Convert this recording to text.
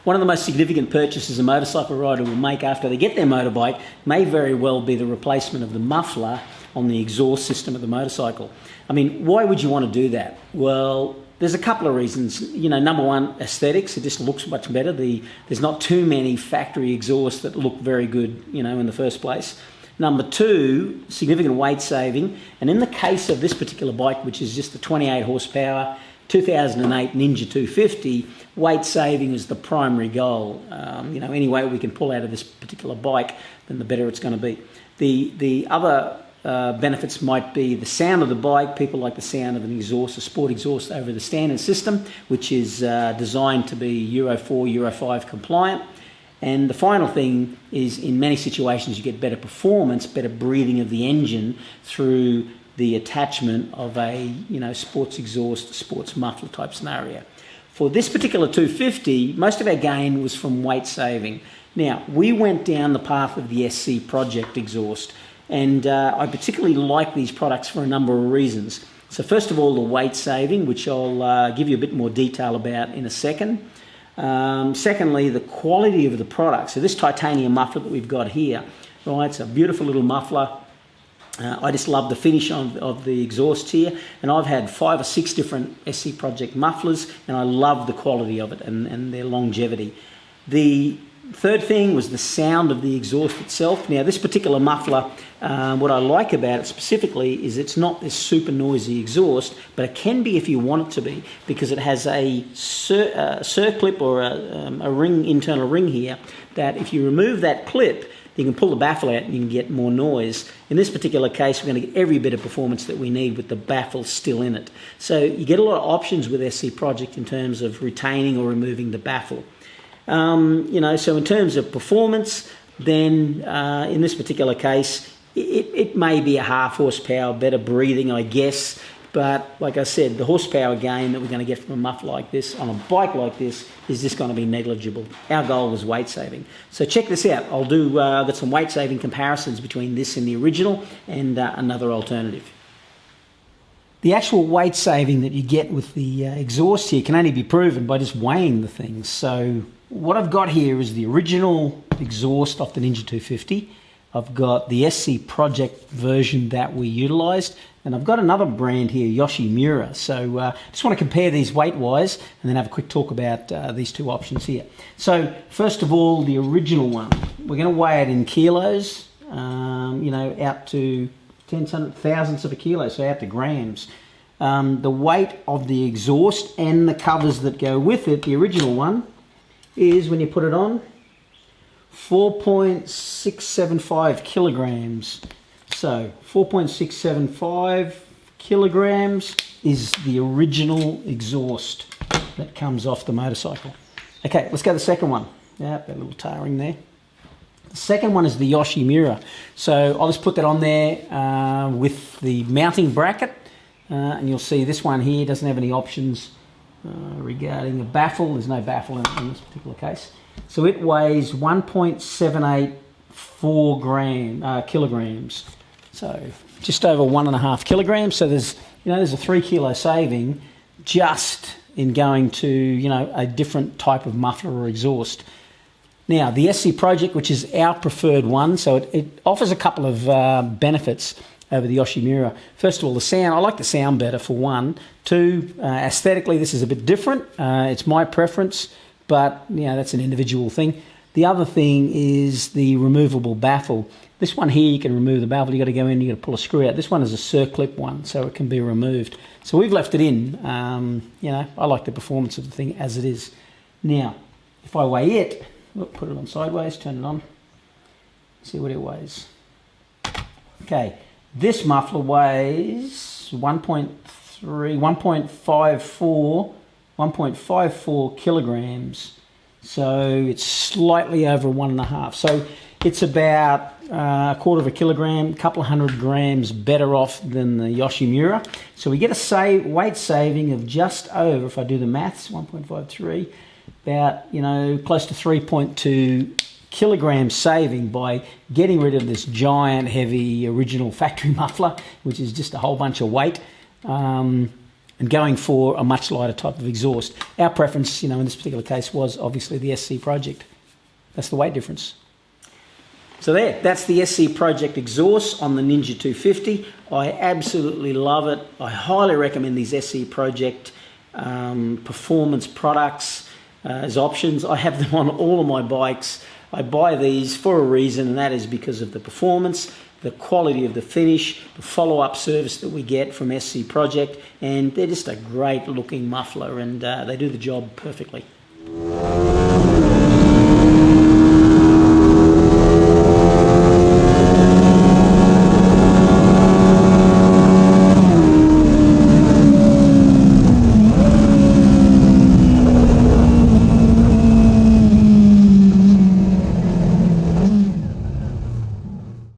One of the most significant purchases a motorcycle rider will make after they get their motorbike may very well be the replacement of the muffler on the exhaust system of the motorcycle. I mean, why would you want to do that? Well, there's a couple of reasons. You know, number one, aesthetics. It just looks much better. There's not too many factory exhausts that look very good, you know, in the first place. Number two, significant weight saving. And in the case of this particular bike, which is just the 28 horsepower, 2008 Ninja 250, weight saving is the primary goal. You know, any weight we can pull out of this particular bike, then the better it's going to be. The other benefits might be the sound of the bike. People like the sound of an exhaust, a sport exhaust over the standard system, which is designed to be Euro 4, Euro 5 compliant. And the final thing is, in many situations, you get better performance, better breathing of the engine through the attachment of a, you know, sports exhaust, sports muffler type scenario. For this particular 250, most of our gain was from weight saving. Now, we went down the path of the SC Project exhaust, and I particularly like these products for a number of reasons. So first of all, the weight saving, which I'll give you a bit more detail about in a second. Secondly, the quality of the product. So this titanium muffler that we've got here, right, it's a beautiful little muffler. I just love the finish of the exhaust here, and I've had 5 or 6 different SC Project mufflers, and I love the quality of it and their longevity. The third thing was the sound of the exhaust itself. Now, this particular muffler, what I like about it specifically is it's not this super noisy exhaust, but it can be if you want it to be, because it has a circlip or a ring, internal ring here, that if you remove that clip, you can pull the baffle out and you can get more noise. In this particular case, we're going to get every bit of performance that we need with the baffle still in it. So you get a lot of options with SC Project in terms of retaining or removing the baffle. You know, so in terms of performance, then in this particular case, it may be a half horsepower better breathing, I guess. But like I said, the horsepower gain that we're going to get from a muffler like this on a bike like this is just going to be negligible. Our goal was weight saving. So check this out. I'll do got some weight saving comparisons between this and the original and another alternative. The actual weight saving that you get with the exhaust here can only be proven by just weighing the things. So what I've got here is the original exhaust off the Ninja 250. I've got the SC Project version that we utilised, and I've got another brand here, Yoshimura. So I just want to compare these weight-wise and then have a quick talk about these two options here. So first of all, the original one. We're going to weigh it in kilos, you know, out to thousandths of a kilo, so out to grams. The weight of the exhaust and the covers that go with it, the original one, is, when you put it on, 4.675 kilograms. So 4.675 kilograms is the original exhaust that comes off the motorcycle. Okay, let's go to the second one. Yeah, that little tarring there. The second one is the Yoshimura. So I'll just put that on there with the mounting bracket, and you'll see this one here doesn't have any options regarding the baffle. There's no baffle in this particular case. So it weighs 1.784 kilograms. So just over 1.5 kilograms. So there's a 3 kilo saving just in going to, you know, a different type of muffler or exhaust. Now, the SC Project, which is our preferred one, so it offers a couple of benefits over the Yoshimura. First of all, the sound. I like the sound better, for one. Two, aesthetically, this is a bit different. It's my preference, but, you know, that's an individual thing. The other thing is the removable baffle. This one here, you can remove the baffle. You've got to go in, you've got to pull a screw out. This one is a circlip one, so it can be removed. So we've left it in. You know, I like the performance of the thing as it is. Now, if I weigh it, put it on sideways, turn it on, see what it weighs. Okay, this muffler weighs 1.54 kilograms. So it's slightly over 1.5. So it's about a quarter of a kilogram, a couple of 100 grams better off than the Yoshimura. So we get a weight saving of just over, if I do the maths, 1.53, about, you know, close to 3.2 kilograms saving by getting rid of this giant, heavy, original factory muffler, which is just a whole bunch of weight. And and going for a much lighter type of exhaust. Our preference, in this particular case was obviously the SC Project. That's the weight difference. So that's the SC Project exhaust on the Ninja 250. I absolutely love it. I highly recommend these SC Project performance products as options. I have them on all of my bikes. I buy these for a reason, and that is because of the performance, the quality of the finish, the follow-up service that we get from SC Project, and they're just a great looking muffler, and they do the job perfectly.